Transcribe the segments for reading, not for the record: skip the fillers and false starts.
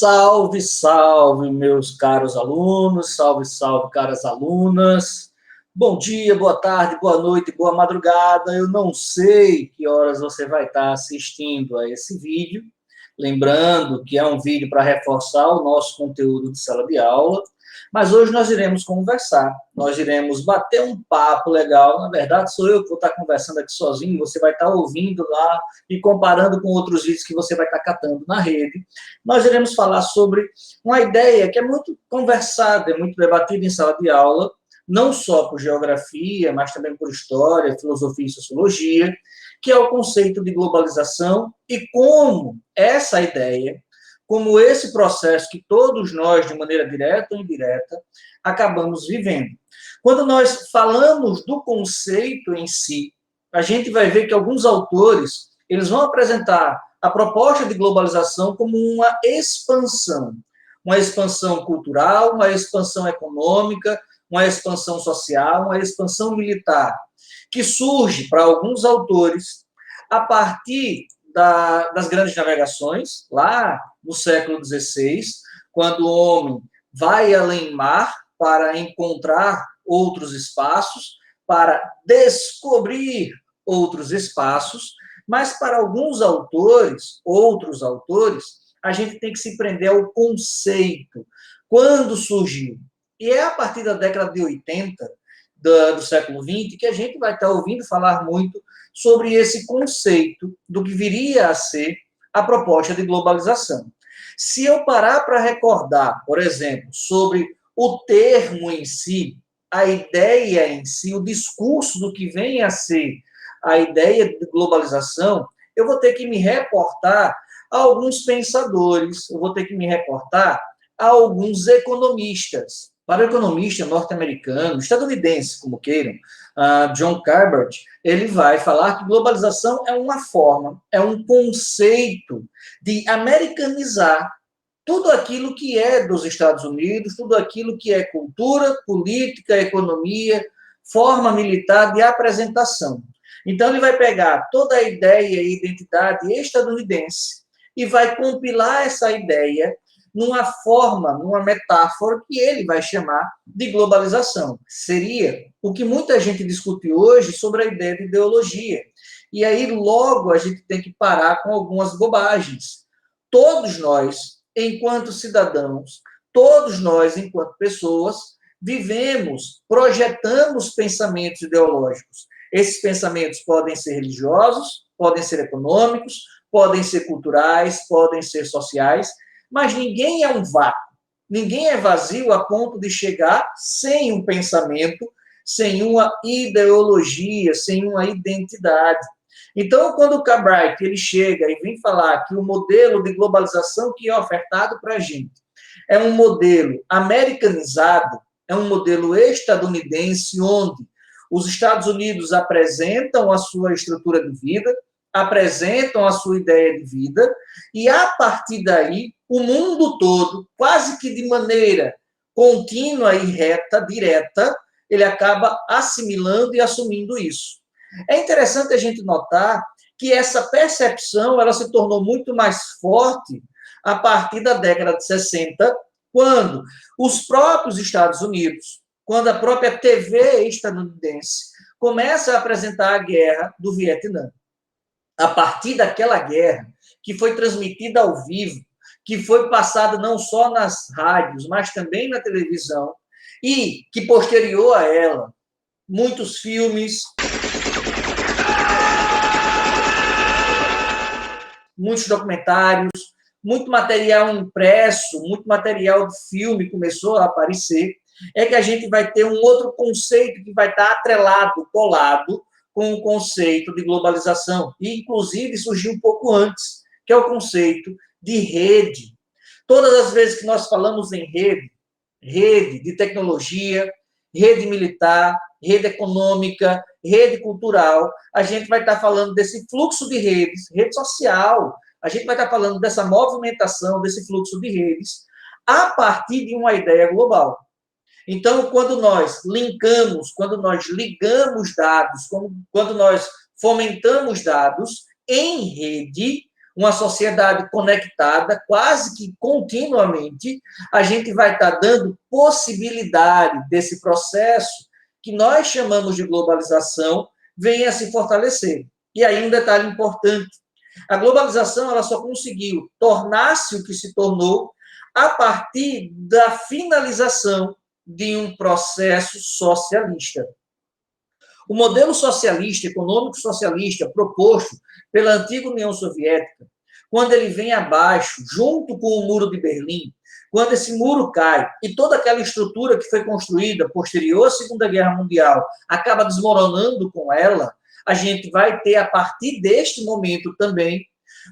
Salve, salve, meus caros alunos, salve, salve, caras alunas. Bom dia, boa tarde, boa noite, boa madrugada. Eu não sei que horas você vai estar assistindo a esse vídeo. Lembrando que é um vídeo para reforçar o nosso conteúdo de sala de aula. Mas hoje nós iremos conversar, nós iremos bater um papo legal. Na verdade, sou eu que vou estar conversando aqui sozinho, você vai estar ouvindo lá e comparando com outros vídeos que você vai estar catando na rede. Nós iremos falar sobre uma ideia que é muito conversada, é muito debatida em sala de aula, não só por geografia, mas também por história, filosofia e sociologia, que é o conceito de globalização e como essa ideia, como esse processo que todos nós, de maneira direta ou indireta, acabamos vivendo. Quando nós falamos do conceito em si, a gente vai ver que alguns autores, eles vão apresentar a proposta de globalização como uma expansão cultural, uma expansão econômica, uma expansão social, uma expansão militar, que surge para alguns autores a partir das grandes navegações, lá no século XVI, quando o homem vai além mar para encontrar outros espaços, para descobrir outros espaços, mas para alguns autores, outros autores, a gente tem que se prender ao conceito. Quando surgiu? E é a partir da década de 80 do século XX que a gente vai estar ouvindo falar muito sobre esse conceito do que viria a ser a proposta de globalização. Se eu parar para recordar, por exemplo, sobre o termo em si, a ideia em si, o discurso do que vem a ser a ideia de globalização, eu vou ter que me reportar a alguns pensadores, eu vou ter que me reportar a alguns economistas. Para o economista norte-americano, estadunidense, como queiram, John Calvert, ele vai falar que globalização é uma forma, é um conceito de americanizar tudo aquilo que é dos Estados Unidos, tudo aquilo que é cultura, política, economia, forma militar de apresentação. Então, ele vai pegar toda a ideia e identidade estadunidense e vai compilar essa ideia numa forma, numa metáfora que ele vai chamar de globalização. Seria o que muita gente discute hoje sobre a ideia de ideologia. E aí, logo, a gente tem que parar com algumas bobagens. Todos nós, enquanto cidadãos, todos nós, enquanto pessoas, vivemos, projetamos pensamentos ideológicos. Esses pensamentos podem ser religiosos, podem ser econômicos, podem ser culturais, podem ser sociais, mas ninguém é um vácuo, ninguém é vazio a ponto de chegar sem um pensamento, sem uma ideologia, sem uma identidade. Então, quando o Calvert ele chega e vem falar que o modelo de globalização que é ofertado para a gente é um modelo americanizado, é um modelo estadunidense, onde os Estados Unidos apresentam a sua estrutura de vida, apresentam a sua ideia de vida, e a partir daí, o mundo todo, quase que de maneira contínua e reta, direta, ele acaba assimilando e assumindo isso. É interessante a gente notar que essa percepção ela se tornou muito mais forte a partir da década de 60, quando os próprios Estados Unidos, quando a própria TV estadunidense começa a apresentar a guerra do Vietnã. A partir daquela guerra, que foi transmitida ao vivo, que foi passada não só nas rádios, mas também na televisão, e que posterior a ela, muitos filmes, muitos documentários, muito material impresso, muito material de filme começou a aparecer, é que a gente vai ter um outro conceito que vai estar atrelado, colado, com o conceito de globalização, e inclusive surgiu um pouco antes, que é o conceito de rede. Todas as vezes que nós falamos em rede, rede de tecnologia, rede militar, rede econômica, rede cultural, a gente vai estar falando desse fluxo de redes, rede social, a gente vai estar falando dessa movimentação, desse fluxo de redes, a partir de uma ideia global. Então, quando nós linkamos, quando nós ligamos dados, quando nós fomentamos dados em rede, uma sociedade conectada, quase que continuamente, a gente vai estar dando possibilidade desse processo que nós chamamos de globalização venha a se fortalecer. E aí um detalhe importante, a globalização ela só conseguiu tornar-se o que se tornou a partir da finalização de um processo socialista. O modelo socialista, econômico socialista, proposto pela antiga União Soviética, quando ele vem abaixo, junto com o Muro de Berlim, quando esse muro cai e toda aquela estrutura que foi construída posterior à Segunda Guerra Mundial acaba desmoronando com ela, a gente vai ter, a partir deste momento também,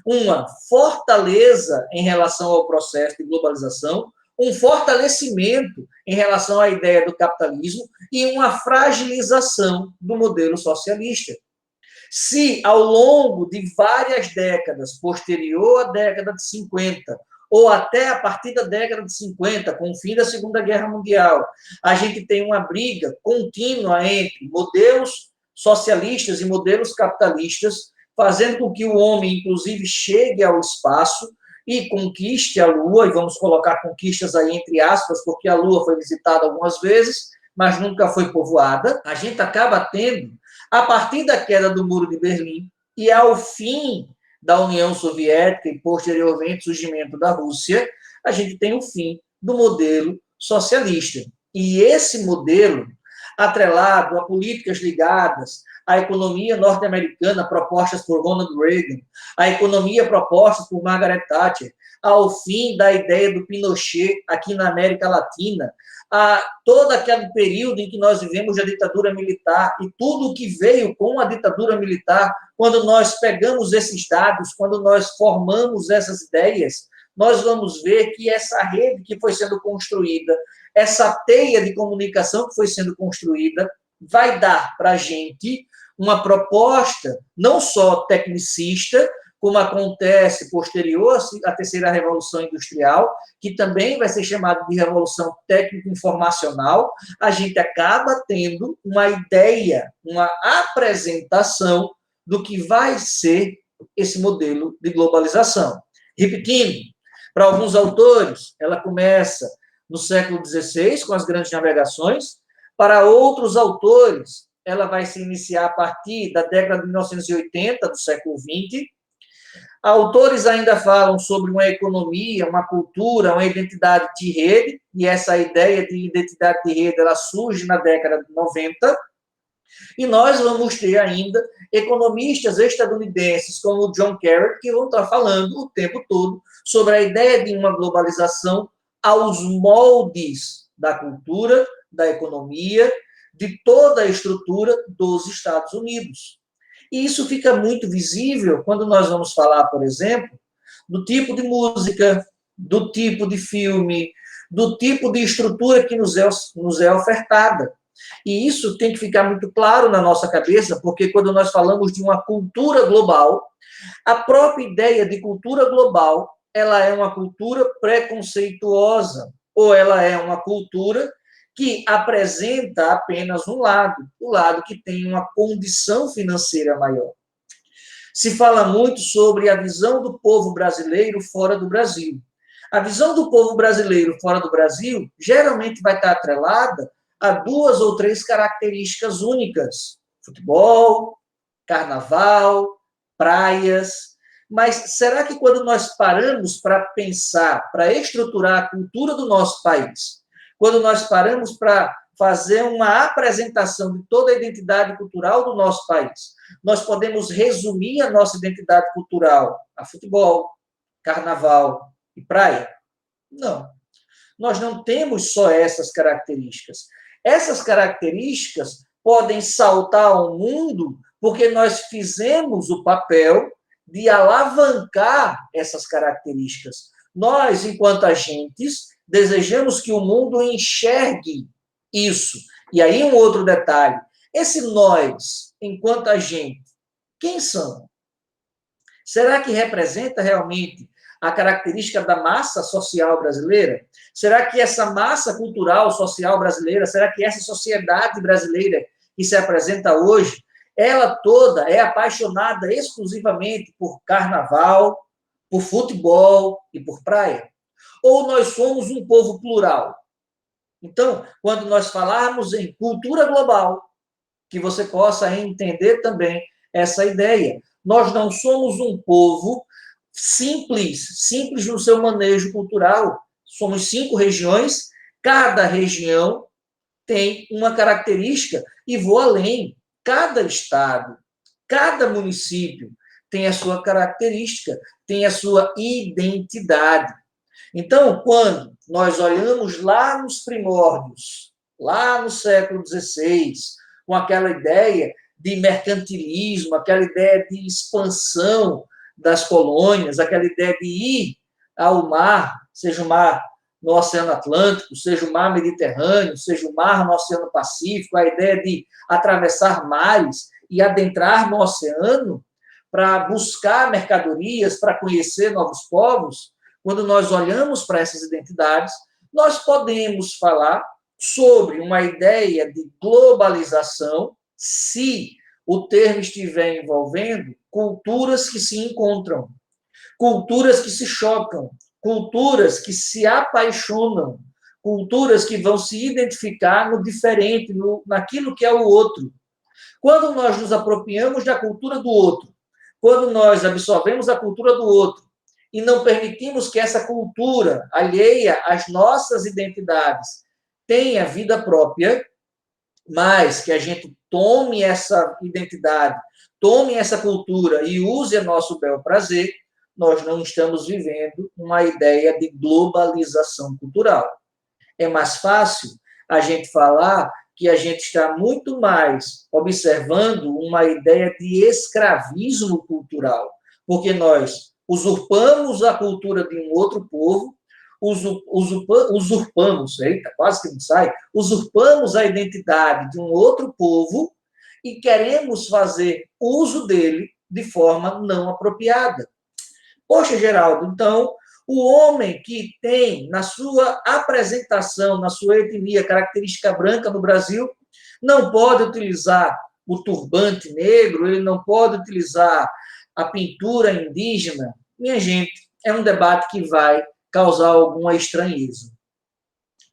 uma fortaleza em relação ao processo de globalização, um fortalecimento em relação à ideia do capitalismo e uma fragilização do modelo socialista. Se, ao longo de várias décadas, posterior à década de 50, ou até a partir da década de 50, com o fim da Segunda Guerra Mundial, a gente tem uma briga contínua entre modelos socialistas e modelos capitalistas, fazendo com que o homem, inclusive, chegue ao espaço e conquiste a Lua, e vamos colocar conquistas aí entre aspas, porque a Lua foi visitada algumas vezes, mas nunca foi povoada. A gente acaba tendo, a partir da queda do Muro de Berlim e ao fim da União Soviética e, posteriormente, o surgimento da Rússia, a gente tem o fim do modelo socialista. E esse modelo, atrelado a políticas ligadas à economia norte-americana propostas por Ronald Reagan, à economia proposta por Margaret Thatcher, ao fim da ideia do Pinochet aqui na América Latina, a todo aquele período em que nós vivemos a ditadura militar e tudo o que veio com a ditadura militar, quando nós pegamos esses dados, quando nós formamos essas ideias, nós vamos ver que essa rede que foi sendo construída, essa teia de comunicação que foi sendo construída, vai dar para a gente uma proposta não só tecnicista, como acontece posterior à terceira revolução industrial, que também vai ser chamada de revolução técnico-informacional, a gente acaba tendo uma ideia, uma apresentação do que vai ser esse modelo de globalização. Repetindo, para alguns autores, ela começa no século XVI, com as grandes navegações. Para outros autores, ela vai se iniciar a partir da década de 1980, do século XX. Autores ainda falam sobre uma economia, uma cultura, uma identidade de rede, e essa ideia de identidade de rede ela surge na década de 90. E nós vamos ter ainda economistas estadunidenses, como o John Carrot, que vão estar falando o tempo todo sobre a ideia de uma globalização aos moldes da cultura, da economia, de toda a estrutura dos Estados Unidos. E isso fica muito visível quando nós vamos falar, por exemplo, do tipo de música, do tipo de filme, do tipo de estrutura que nos é ofertada. E isso tem que ficar muito claro na nossa cabeça, porque quando nós falamos de uma cultura global, a própria ideia de cultura global, ela é uma cultura preconceituosa, ou ela é uma cultura que apresenta apenas um lado, o lado que tem uma condição financeira maior. Se fala muito sobre a visão do povo brasileiro fora do Brasil. A visão do povo brasileiro fora do Brasil geralmente vai estar atrelada a 2 ou 3 características únicas: futebol, carnaval, praias. Mas será que quando nós paramos para pensar, para estruturar a cultura do nosso país, quando nós paramos para fazer uma apresentação de toda a identidade cultural do nosso país, nós podemos resumir a nossa identidade cultural a futebol, carnaval e praia? Não. Nós não temos só essas características. Essas características podem saltar ao mundo porque nós fizemos o papel de alavancar essas características. Nós, enquanto agentes, desejamos que o mundo enxergue isso. E aí um outro detalhe, esse nós, enquanto agente, quem são? Será que representa realmente a característica da massa social brasileira? Será que essa massa cultural, social brasileira, será que essa sociedade brasileira que se apresenta hoje, ela toda é apaixonada exclusivamente por carnaval, por futebol e por praia? Ou nós somos um povo plural? Então, quando nós falarmos em cultura global, que você possa entender também essa ideia. Nós não somos um povo simples no seu manejo cultural. Somos 5 regiões, cada região tem uma característica, e vou além. Cada estado, cada município tem a sua característica, tem a sua identidade. Então, quando nós olhamos lá nos primórdios, lá no século XVI, com aquela ideia de mercantilismo, aquela ideia de expansão das colônias, aquela ideia de ir ao mar, seja o mar no Oceano Atlântico, seja o mar Mediterrâneo, seja o mar no Oceano Pacífico, a ideia de atravessar mares e adentrar no oceano para buscar mercadorias, para conhecer novos povos. Quando nós olhamos para essas identidades, nós podemos falar sobre uma ideia de globalização se o termo estiver envolvendo culturas que se encontram, culturas que se chocam, culturas que se apaixonam, culturas que vão se identificar no diferente, naquilo que é o outro. Quando nós nos apropriamos da cultura do outro, quando nós absorvemos a cultura do outro, e não permitimos que essa cultura alheia às nossas identidades tenha vida própria, mas que a gente tome essa identidade, tome essa cultura e use a nosso bel prazer, nós não estamos vivendo uma ideia de globalização cultural. É mais fácil a gente falar que a gente está muito mais observando uma ideia de escravismo cultural, porque nós usurpamos a cultura de um outro povo, usurpamos, eita, quase que não sai, usurpamos a identidade de um outro povo e queremos fazer uso dele de forma não apropriada. Poxa, Geraldo, então, o homem que tem na sua apresentação, na sua etnia, característica branca no Brasil, não pode utilizar o turbante negro, ele não pode utilizar a pintura indígena. Minha gente, é um debate que vai causar alguma estranheza.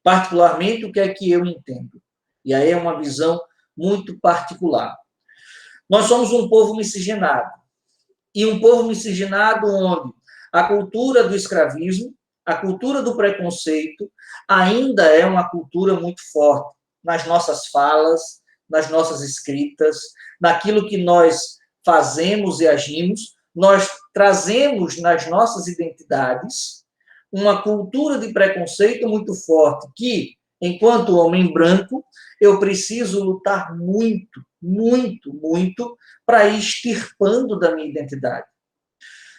Particularmente, o que é que eu entendo? E aí é uma visão muito particular. Nós somos um povo miscigenado. E um povo miscigenado onde a cultura do escravismo, a cultura do preconceito, ainda é uma cultura muito forte nas nossas falas, nas nossas escritas, naquilo que nós fazemos e agimos. Nós trazemos nas nossas identidades uma cultura de preconceito muito forte que, enquanto homem branco, eu preciso lutar muito para ir extirpando da minha identidade.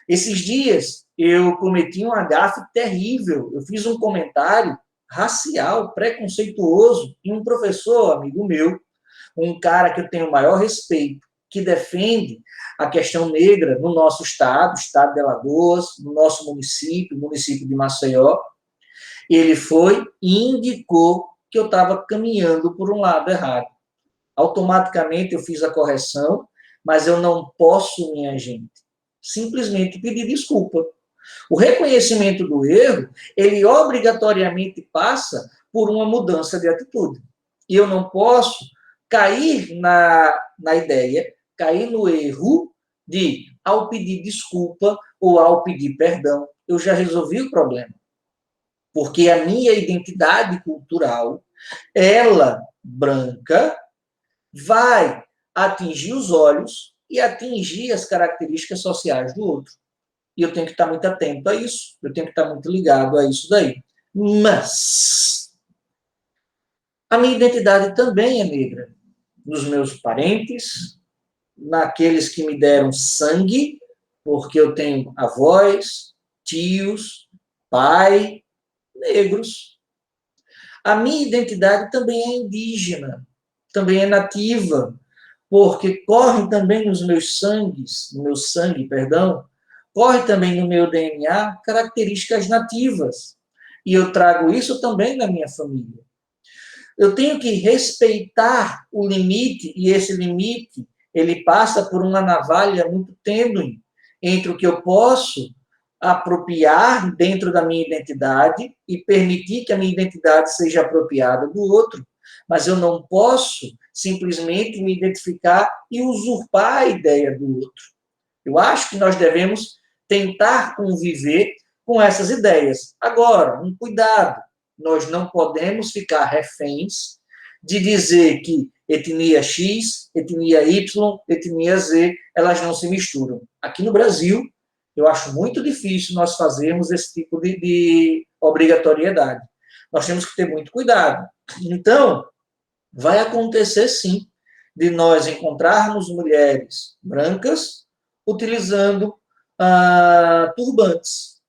Esses dias, eu cometi um agafe terrível. Eu fiz um comentário racial, preconceituoso, e um professor, amigo meu, um cara que eu tenho o maior respeito, que defende a questão negra no nosso estado de Alagoas, no nosso município, município de Maceió, ele foi e indicou que eu estava caminhando por um lado errado. Automaticamente eu fiz a correção, mas eu não posso, minha gente, simplesmente pedir desculpa. O reconhecimento do erro, ele obrigatoriamente passa por uma mudança de atitude. E eu não posso cair na ideia, cair no erro de, ao pedir desculpa ou ao pedir perdão, eu já resolvi o problema. Porque a minha identidade cultural, ela, branca, vai atingir os olhos e atingir as características sociais do outro. E eu tenho que estar muito atento a isso, eu tenho que estar muito ligado a isso daí. Mas a minha identidade também é negra. Nos meus parentes, naqueles que me deram sangue, porque eu tenho avós, tios, pai, negros. A minha identidade também é indígena, também é nativa, porque corre também nos meus sangues, no meu sangue, perdão, corre também no meu DNA características nativas. E eu trago isso também na minha família. Eu tenho que respeitar o limite, e esse limite, ele passa por uma navalha muito tênue entre o que eu posso apropriar dentro da minha identidade e permitir que a minha identidade seja apropriada do outro, mas eu não posso simplesmente me identificar e usurpar a ideia do outro. Eu acho que nós devemos tentar conviver com essas ideias. Agora, um cuidado, nós não podemos ficar reféns de dizer que etnia X, etnia Y, etnia Z, elas não se misturam. Aqui no Brasil, eu acho muito difícil nós fazermos esse tipo de obrigatoriedade. Nós temos que ter muito cuidado. Então, vai acontecer sim de nós encontrarmos mulheres brancas utilizando turbantes,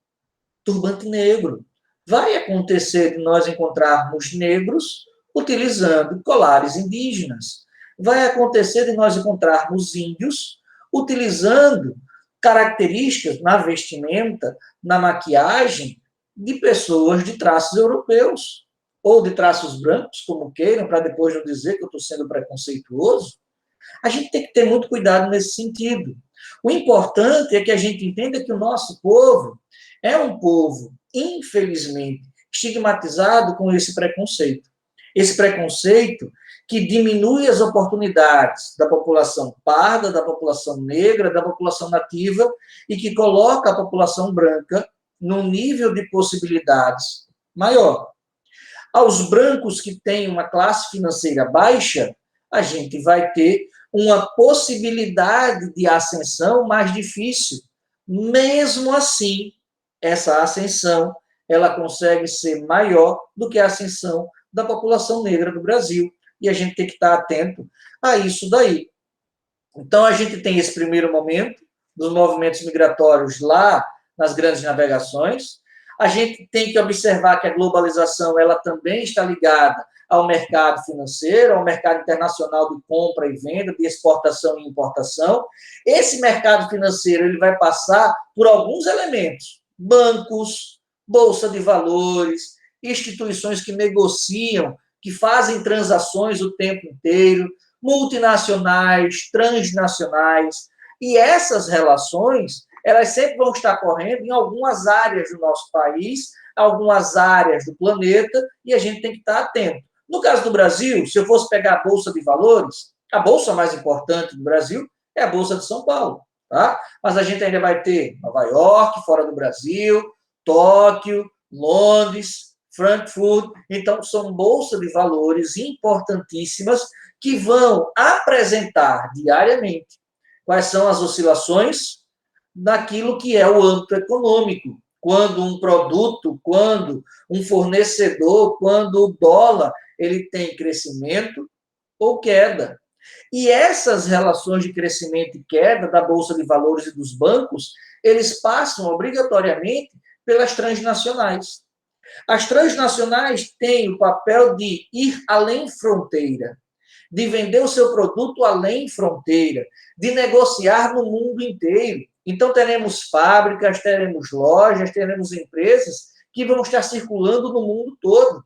turbante negro. Vai acontecer de nós encontrarmos negros utilizando colares indígenas. Vai acontecer de nós encontrarmos índios utilizando características na vestimenta, na maquiagem de pessoas de traços europeus ou de traços brancos, como queiram, para depois não dizer que eu estou sendo preconceituoso. A gente tem que ter muito cuidado nesse sentido. O importante é que a gente entenda que o nosso povo é um povo, infelizmente, estigmatizado com esse preconceito. Esse preconceito que diminui as oportunidades da população parda, da população negra, da população nativa, e que coloca a população branca num nível de possibilidades maior. Aos brancos que têm uma classe financeira baixa, a gente vai ter uma possibilidade de ascensão mais difícil. Mesmo assim, essa ascensão ela consegue ser maior do que a ascensão da população negra do Brasil. E a gente tem que estar atento a isso daí. Então, a gente tem esse primeiro momento dos movimentos migratórios lá nas grandes navegações. A gente tem que observar que a globalização ela também está ligada ao mercado financeiro, ao mercado internacional de compra e venda, de exportação e importação. Esse mercado financeiro ele vai passar por alguns elementos: bancos, bolsa de valores, instituições que negociam, que fazem transações o tempo inteiro, multinacionais, transnacionais, e essas relações, elas sempre vão estar correndo em algumas áreas do nosso país, algumas áreas do planeta, e a gente tem que estar atento. No caso do Brasil, se eu fosse pegar a Bolsa de Valores, a bolsa mais importante do Brasil é a Bolsa de São Paulo, tá? Mas a gente ainda vai ter Nova York, fora do Brasil, Tóquio, Londres, Frankfurt. Então, são bolsas de valores importantíssimas que vão apresentar diariamente quais são as oscilações naquilo que é o âmbito econômico. Quando um produto, quando um fornecedor, quando o dólar ele tem crescimento ou queda. E essas relações de crescimento e queda da Bolsa de Valores e dos bancos, eles passam obrigatoriamente pelas transnacionais. As transnacionais têm o papel de ir além fronteira, de vender o seu produto além fronteira, de negociar no mundo inteiro. Então, teremos fábricas, teremos lojas, teremos empresas que vão estar circulando no mundo todo.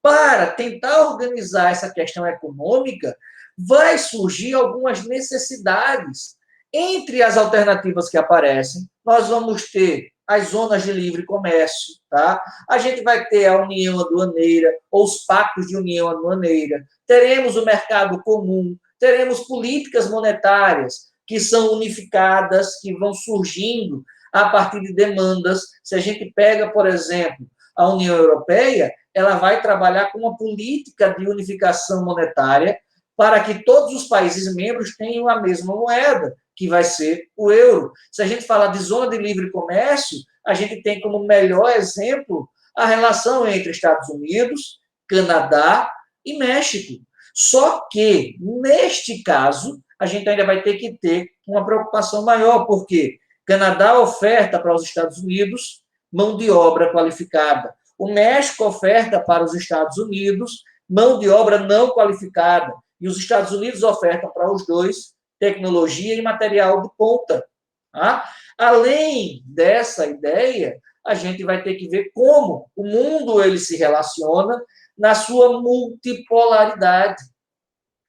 Para tentar organizar essa questão econômica, vai surgir algumas necessidades. Entre as alternativas que aparecem, nós vamos ter as zonas de livre comércio, tá? A gente vai ter a união aduaneira, ou os pactos de união aduaneira, teremos o mercado comum, teremos políticas monetárias que são unificadas, que vão surgindo a partir de demandas. Se a gente pega, por exemplo, a União Europeia, ela vai trabalhar com uma política de unificação monetária para que todos os países membros tenham a mesma moeda, que vai ser o euro. Se a gente falar de zona de livre comércio, a gente tem como melhor exemplo a relação entre Estados Unidos, Canadá e México. Só que, neste caso, a gente ainda vai ter que ter uma preocupação maior, porque Canadá oferta para os Estados Unidos mão de obra qualificada. O México oferta para os Estados Unidos mão de obra não qualificada. E os Estados Unidos ofertam para os dois tecnologia e material de ponta. Tá? Além dessa ideia, a gente vai ter que ver como o mundo ele se relaciona na sua multipolaridade.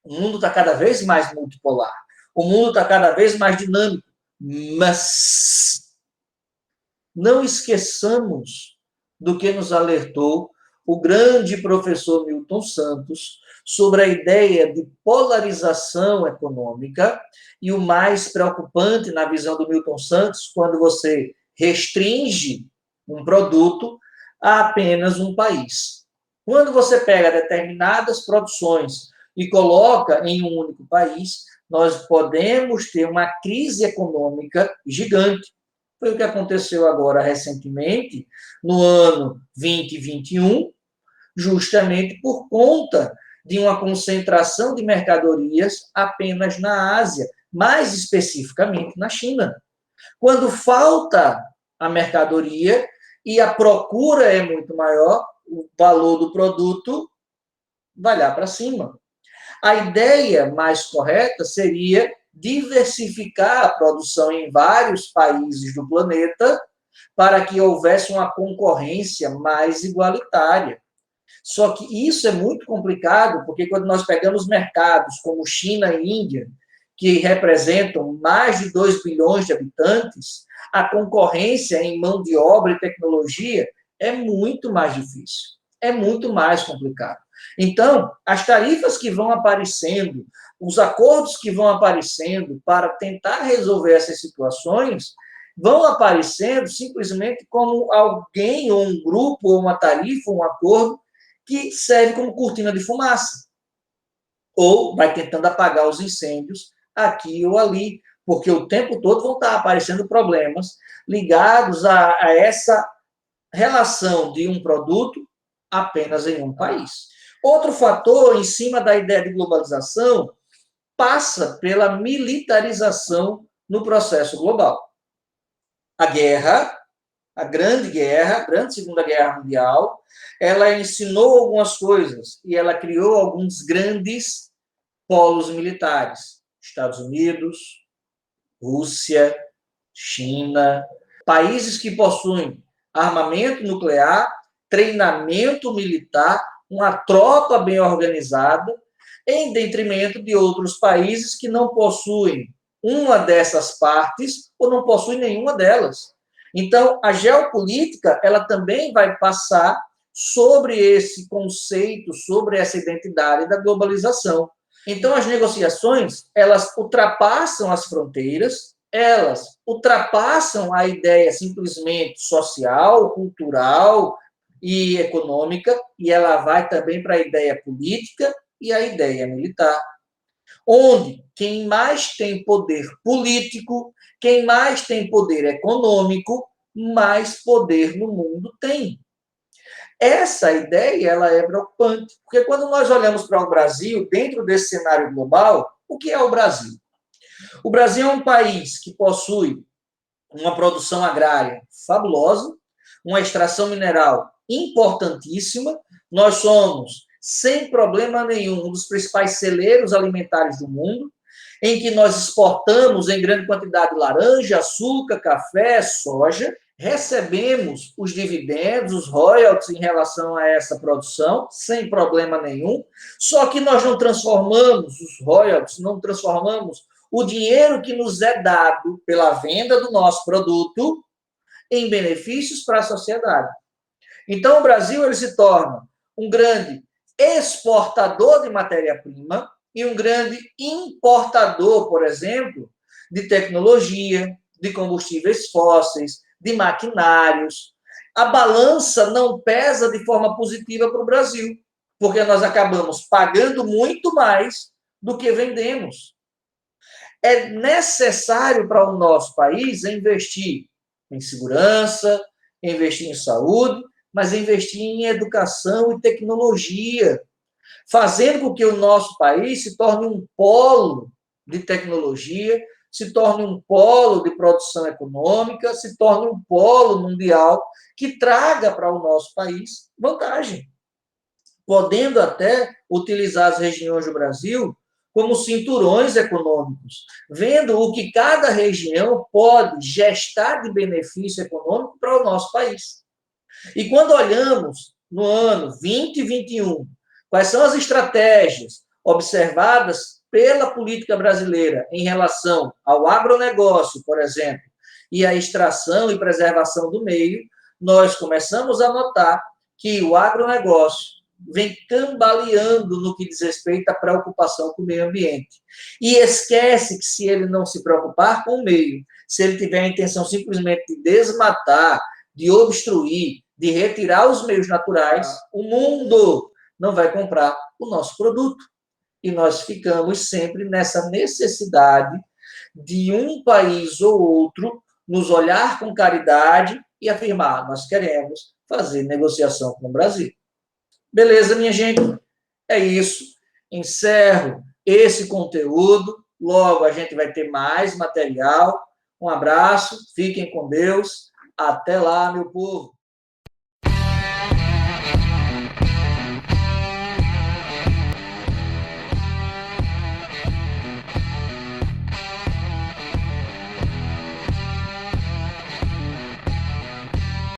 O mundo está cada vez mais multipolar. O mundo está cada vez mais dinâmico. Mas não esqueçamos do que nos alertou o grande professor Milton Santos sobre a ideia de polarização econômica e o mais preocupante na visão do Milton Santos, quando você restringe um produto a apenas um país. Quando você pega determinadas produções e coloca em um único país, nós podemos ter uma crise econômica gigante. Foi o que aconteceu agora recentemente, no ano 2021, justamente por conta de uma concentração de mercadorias apenas na Ásia, mais especificamente na China. Quando falta a mercadoria e a procura é muito maior, o valor do produto vai lá para cima. A ideia mais correta seria diversificar a produção em vários países do planeta para que houvesse uma concorrência mais igualitária. Só que isso é muito complicado, porque quando nós pegamos mercados como China e Índia, que representam mais de 2 bilhões de habitantes, a concorrência em mão de obra e tecnologia é muito mais difícil, é muito mais complicado. Então, as tarifas que vão aparecendo, os acordos que vão aparecendo para tentar resolver essas situações, vão aparecendo simplesmente como alguém, ou um grupo, ou uma tarifa, ou um acordo, que serve como cortina de fumaça. Ou vai tentando apagar os incêndios aqui ou ali, porque o tempo todo vão estar aparecendo problemas ligados a essa relação de um produto apenas em um país. Outro fator, em cima da ideia de globalização, passa pela militarização no processo global. A guerra, a grande Segunda Guerra Mundial, ela ensinou algumas coisas e ela criou alguns grandes polos militares. Estados Unidos, Rússia, China, países que possuem armamento nuclear, treinamento militar, uma tropa bem organizada, em detrimento de outros países que não possuem uma dessas partes ou não possuem nenhuma delas. Então, a geopolítica, ela também vai passar sobre esse conceito, sobre essa identidade da globalização. Então, as negociações, elas ultrapassam as fronteiras, elas ultrapassam a ideia simplesmente social, cultural e econômica, e ela vai também para a ideia política e a ideia militar. Onde quem mais tem poder político, quem mais tem poder econômico, mais poder no mundo tem. Essa ideia ela é preocupante, porque quando nós olhamos para o Brasil, dentro desse cenário global, o que é o Brasil? O Brasil é um país que possui uma produção agrária fabulosa, uma extração mineral importantíssima, nós somos, sem problema nenhum, um dos principais celeiros alimentares do mundo, em que nós exportamos em grande quantidade laranja, açúcar, café, soja, recebemos os dividendos, os royalties em relação a essa produção, sem problema nenhum, só que nós não transformamos os royalties, não transformamos o dinheiro que nos é dado pela venda do nosso produto em benefícios para a sociedade. Então, o Brasil ele se torna um grande exportador de matéria-prima e um grande importador, por exemplo, de tecnologia, de combustíveis fósseis, de maquinários. A balança não pesa de forma positiva para o Brasil, porque nós acabamos pagando muito mais do que vendemos. É necessário para o nosso país investir em segurança, investir em saúde, mas investir em educação e tecnologia, fazendo com que o nosso país se torne um polo de tecnologia, se torne um polo de produção econômica, se torne um polo mundial que traga para o nosso país vantagem, podendo até utilizar as regiões do Brasil como cinturões econômicos, vendo o que cada região pode gestar de benefício econômico para o nosso país. E quando olhamos no ano 2021, quais são as estratégias observadas pela política brasileira em relação ao agronegócio, por exemplo, e a extração e preservação do meio, nós começamos a notar que o agronegócio vem cambaleando no que diz respeito à preocupação com o meio ambiente. E esquece que se ele não se preocupar com o meio, se ele tiver a intenção simplesmente de desmatar, de obstruir, de retirar os meios naturais, o mundo não vai comprar o nosso produto. E nós ficamos sempre nessa necessidade de um país ou outro nos olhar com caridade e afirmar, nós queremos fazer negociação com o Brasil. Beleza, minha gente? É isso. Encerro esse conteúdo. Logo a gente vai ter mais material. Um abraço, fiquem com Deus. Até lá, meu povo.